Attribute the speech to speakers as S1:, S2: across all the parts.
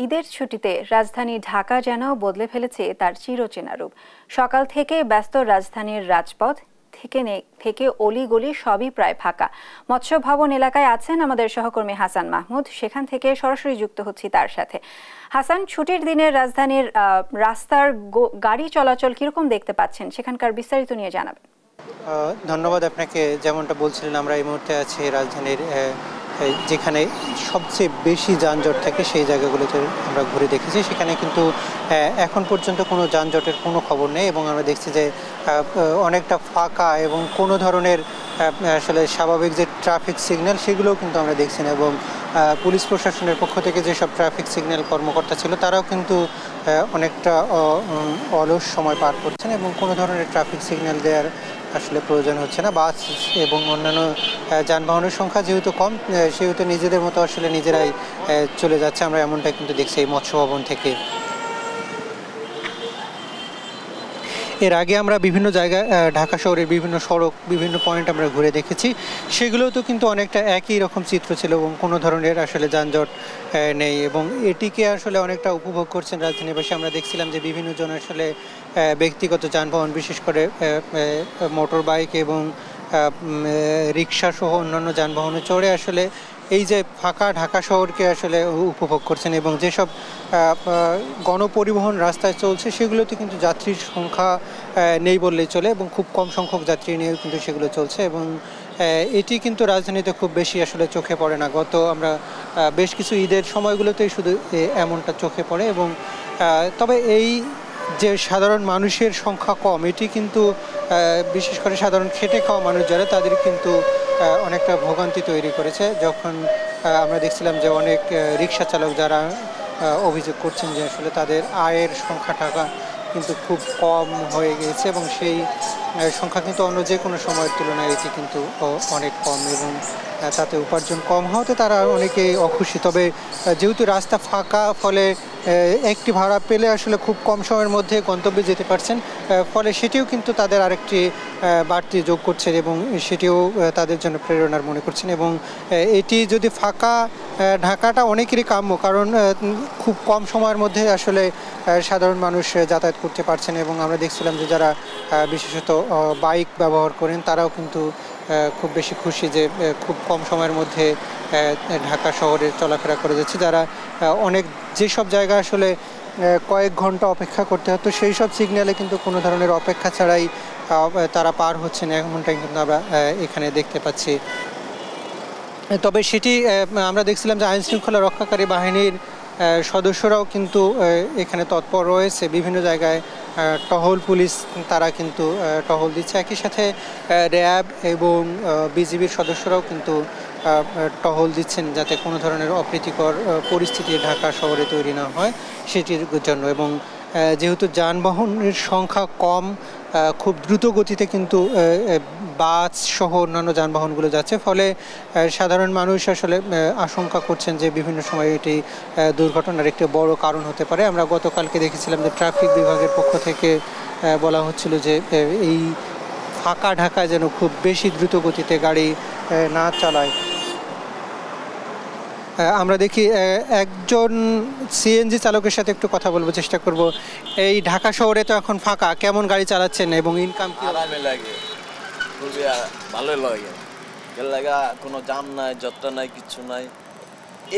S1: ঈদের ছুটিতে রাজধানী ঢাকা যেন বদলে ফেলেছে তার চিরচেনা রূপ। সকাল থেকে ব্যস্ত রাজধানীর রাজপথ থেকে অলিগলি সবই প্রায় ফাঁকা। মৎস্য ভবন এলাকায় আছেন আমাদের সহকর্মী হাসান মাহমুদ, সেখান থেকে সরাসরি যুক্ত হচ্ছি তার সাথে। হাসান, ছুটির দিনে রাজধানীর রাস্তার গাড়ি চলাচল কিরকম দেখতে পাচ্ছেন, সেখানকার বিস্তারিত নিয়ে জানাবেন।
S2: ধন্যবাদ আপনাকে। যেমনটা বলছিলেন, আমরা এই মুহূর্তে আছি রাজধানীর যেখানে সবচেয়ে বেশি যানজট থাকে সেই জায়গাগুলোতে আমরা ঘুরে দেখেছি। সেখানে কিন্তু এখন পর্যন্ত কোনো যানজটের কোনো খবর নেই এবং আমরা দেখছি যে অনেকটা ফাঁকা এবং কোনো ধরনের আসলে স্বাভাবিক যে ট্রাফিক সিগন্যাল সেগুলোও কিন্তু আমরা দেখছি না। এবং পুলিশ প্রশাসনের পক্ষ থেকে যেসব ট্রাফিক সিগন্যাল কর্মকর্তা ছিল তারাও কিন্তু অনেকটা অলস সময় পার করছেন এবং কোনো ধরনের ট্রাফিক সিগন্যাল দেওয়ার আসলে প্রয়োজন হচ্ছে না। বাস এবং অন্যান্য যানবাহনের সংখ্যা যেহেতু কম, সেহেতু নিজেদের মতো আসলে নিজেরাই চলে যাচ্ছে। আমরা এমনটাই কিন্তু দেখছি এই মৎস্য ভবন থেকে। এর আগে আমরা বিভিন্ন জায়গায় ঢাকা শহরের বিভিন্ন সড়ক, বিভিন্ন পয়েন্ট আমরা ঘুরে দেখেছি, সেগুলোও তো কিন্তু অনেকটা একই রকম চিত্র ছিল এবং কোনো ধরনের আসলে যানজট নেই এবং এটিকে আসলে অনেকটা উপভোগ করছেন রাজধানীবাসী। আমরা দেখছিলাম যে বিভিন্ন জন আসলে ব্যক্তিগত যানবাহন, বিশেষ করে মোটর বাইক এবং রিক্সা সহ অন্যান্য যানবাহনে চড়ে আসলে এই যে ফাঁকা ঢাকা শহরকে আসলে উপভোগ করছেন এবং যেসব গণপরিবহন রাস্তায় চলছে সেগুলোতে কিন্তু যাত্রীর সংখ্যা নেই বললেই চলে এবং খুব কম সংখ্যক যাত্রী নিয়েও কিন্তু সেগুলো চলছে এবং এটি কিন্তু রাজধানীতে খুব বেশি আসলে চোখে পড়ে না। আমরা বেশ কিছু ঈদের সময়গুলোতেই শুধু এমনটা চোখে পড়ে এবং তবে এই যে সাধারণ মানুষের সংখ্যা কম, এটি কিন্তু বিশেষ করে সাধারণ খেটে খাওয়া মানুষ যারা, তাদের কিন্তু অনেকটা ভোগান্তি তৈরি করেছে। যখন আমরা দেখছিলাম যে অনেক রিক্সা চালক যারা অভিযোগ করছেন যে আসলে তাদের আয়ের সংখ্যাটা কিন্তু খুব কম হয়ে গিয়েছে এবং সেই সংখ্যা কিন্তু অন্য যে কোনো সময়ের তুলনায় এটি কিন্তু অনেক কম এবং তাতে উপার্জন কম হওয়াতে তারা অনেকেই অখুশি। তবে যেহেতু রাস্তা ফাঁকা, ফলে একটি ভাড়া পেলে আসলে খুব কম সময়ের মধ্যে গন্তব্যে যেতে পারছেন, ফলে সেটিও কিন্তু তাদের আরেকটি বাড়তি যোগ করছে এবং সেটিও তাদের জন্য প্রেরণার মনে করছেন। এবং এটি যদি ফাঁকা ঢাকাটা অনেকেরই কাম্য, কারণ খুব কম সময়ের মধ্যে আসলে সাধারণ মানুষ যাতায়াত করতে পারছেন এবং আমরা দেখছিলাম যে যারা বিশেষত বাইক ব্যবহার করেন তারাও কিন্তু খুব বেশি খুশি যে খুব কম সময়ের মধ্যে ঢাকা শহরে চলাফেরা করে যাচ্ছে। যারা যেসব জায়গা আসলে কয়েক ঘন্টা অপেক্ষা করতে হতো, সেই সব সিগন্যালে কিন্তু কোনো ধরনের অপেক্ষা ছাড়াই তারা পার হচ্ছেন, এমনটাই কিন্তু আমরা এখানে দেখতে পাচ্ছি। তবে সেটি আমরা দেখছিলাম যে আইনশৃঙ্খলা রক্ষাকারী বাহিনীর সদস্যরাও কিন্তু এখানে তৎপর রয়েছে। বিভিন্ন জায়গায় টহল পুলিশ তারা কিন্তু টহল দিচ্ছে, একই সাথে র্যাব এবং বিজিবির সদস্যরাও কিন্তু টহল দিচ্ছেন যাতে কোনো ধরনের অপ্রীতিকর পরিস্থিতি ঢাকা শহরে তৈরি না হয় সেটির জন্য। এবং যেহেতু যানবাহনের সংখ্যা কম, খুব দ্রুত গতিতে কিন্তু বাস সহ অন্যান্য যানবাহনগুলো যাচ্ছে, ফলে সাধারণ মানুষ আসলে আশঙ্কা করছেন যে বিভিন্ন সময় এটি দুর্ঘটনার একটি বড় কারণ হতে পারে। আমরা গতকালকে দেখেছিলাম যে ট্রাফিক বিভাগের পক্ষ থেকে বলা হচ্ছিল যে এই ফাঁকা ঢাকায় যেন খুব বেশি দ্রুত গতিতে গাড়ি না চালায়। আমরা দেখি একজন সিএনজি চালকের সাথে একটু কথা বলবো, চেষ্টা করব। এই ঢাকা শহরে তো এখন ফাঁকা, কেমন গাড়ি চালাচ্ছেন এবং ইনকাম কি?
S3: আরামে লাগে, খুবই ভালোই লাগে। এর লাগা কোনো জাম নাই, যাত্রা নাই, কিচ্ছু নাই।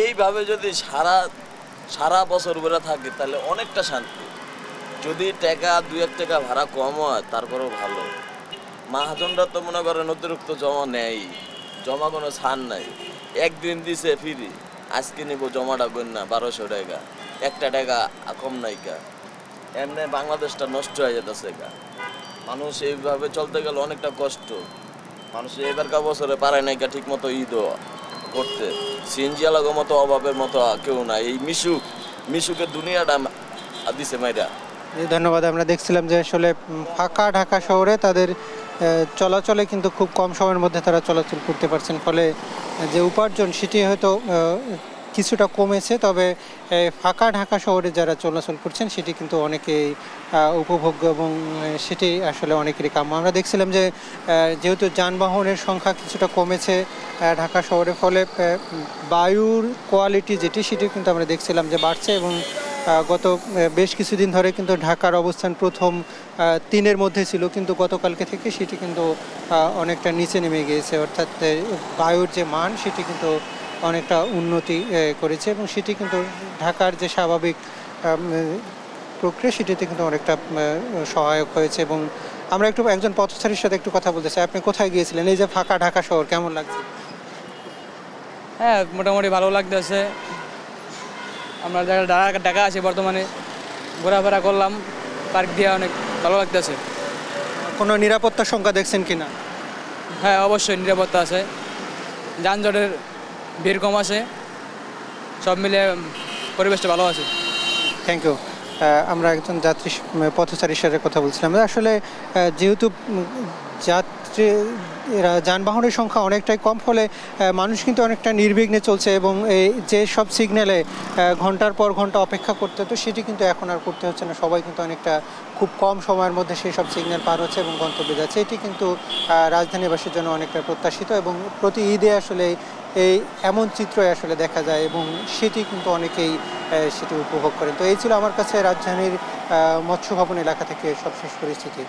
S3: এইভাবে যদি সারা বছর ধরে থাকে তাহলে অনেকটা শান্তি। যদি টাকা 2-1 টাকা ভাড়া কম হয় তারপরেও ভালো। মহাজনরা তো মনে করেন অতিরিক্ত জমা নেই, জমা কোনো ছাড় নাই। একদিন দিছে ফিরি, আজকে নিব জমাটা কর না 1200 টাকা, 1 টাকা কম নাই কা। এমনি বাংলাদেশটা নষ্ট হয়ে যেতেছে গা। মানুষ এইভাবে চলতে গেলে অনেকটা কষ্ট। মানুষ এবারকার বছরে পারে নাই কা ঠিক মতো ঈদ করতে। সিএনজি আলাগো মতো অভাবের মতো কেউ নাই। এই মিশুকের দুনিয়াটা দিছে মাইরা।
S2: ধন্যবাদ। আমরা দেখছিলাম যে আসলে ফাঁকা ঢাকা শহরে তাদের চলাচলে কিন্তু খুব কম সময়ের মধ্যে তারা চলাচল করতে পারছেন, ফলে যে উপার্জন সেটি হয়তো কিছুটা কমেছে, তবে ফাঁকা ঢাকা শহরে যারা চলাচল করছেন সেটি কিন্তু অনেকেই উপভোগ্য এবং সেটি আসলে অনেকেরই কাম্য। আমরা দেখছিলাম যে যেহেতু যানবাহনের সংখ্যা কিছুটা কমেছে ঢাকা শহরে, ফলে বায়ুর কোয়ালিটি সেটি কিন্তু আমরা দেখছিলাম যে বাড়ছে এবং গত বেশ কিছুদিন ধরে কিন্তু ঢাকার অবস্থান প্রথম 3-এর মধ্যে ছিল, কিন্তু গতকালকে থেকে সেটি কিন্তু অনেকটা নিচে নেমে গিয়েছে, অর্থাৎ বায়ুর যে মান সেটি কিন্তু অনেকটা উন্নতি করেছে এবং সেটি কিন্তু ঢাকার যে স্বাভাবিক প্রক্রিয়া সেটিতে কিন্তু অনেকটা সহায়ক হয়েছে। এবং আমরা একজন পথচারীর সাথে একটু কথা বলতে চাই। আপনি কোথায় গিয়েছিলেন? এই যে ফাঁকা ঢাকা শহর কেমন লাগছে?
S4: হ্যাঁ, মোটামুটি ভালো লাগতেছে। আমরা ঢাকা আছি বর্তমানে, ঘোরাফেরা করলাম পার্ক দিয়ে, অনেক ভালো লাগতেছে।
S2: কোনো নিরাপত্তার সংখ্যা দেখছেন কিনা?
S4: হ্যাঁ, অবশ্যই নিরাপত্তা আছে, যানজটের ভিড় কম আছে, সব মিলে পরিবেশটা ভালো আছে।
S2: Thank you. আমরা একজন পথচারীর সাথে কথা বলছিলাম। আসলে যেহেতু যানবাহনের সংখ্যা অনেকটাই কম, ফলে মানুষ কিন্তু অনেকটা নির্বিঘ্নে চলছে এবং এই যে সব সিগন্যালে ঘন্টার পর ঘন্টা অপেক্ষা করতে হতো সেটি কিন্তু এখন আর করতে হচ্ছে না। সবাই কিন্তু অনেকটা খুব কম সময়ের মধ্যে সেই সব সিগন্যাল পার হচ্ছে এবং গন্তব্যে যাচ্ছে। এটি কিন্তু রাজধানীবাসীর জন্য অনেকটা প্রত্যাশিত এবং প্রতি ঈদে আসলে এই এমন চিত্রই আসলে দেখা যায় এবং সেটি কিন্তু অনেকেই সেটি উপভোগ করেন। তো এই ছিল আমার কাছে রাজধানীর মৎস্য ভবন এলাকা থেকে সবশেষ পরিস্থিতি।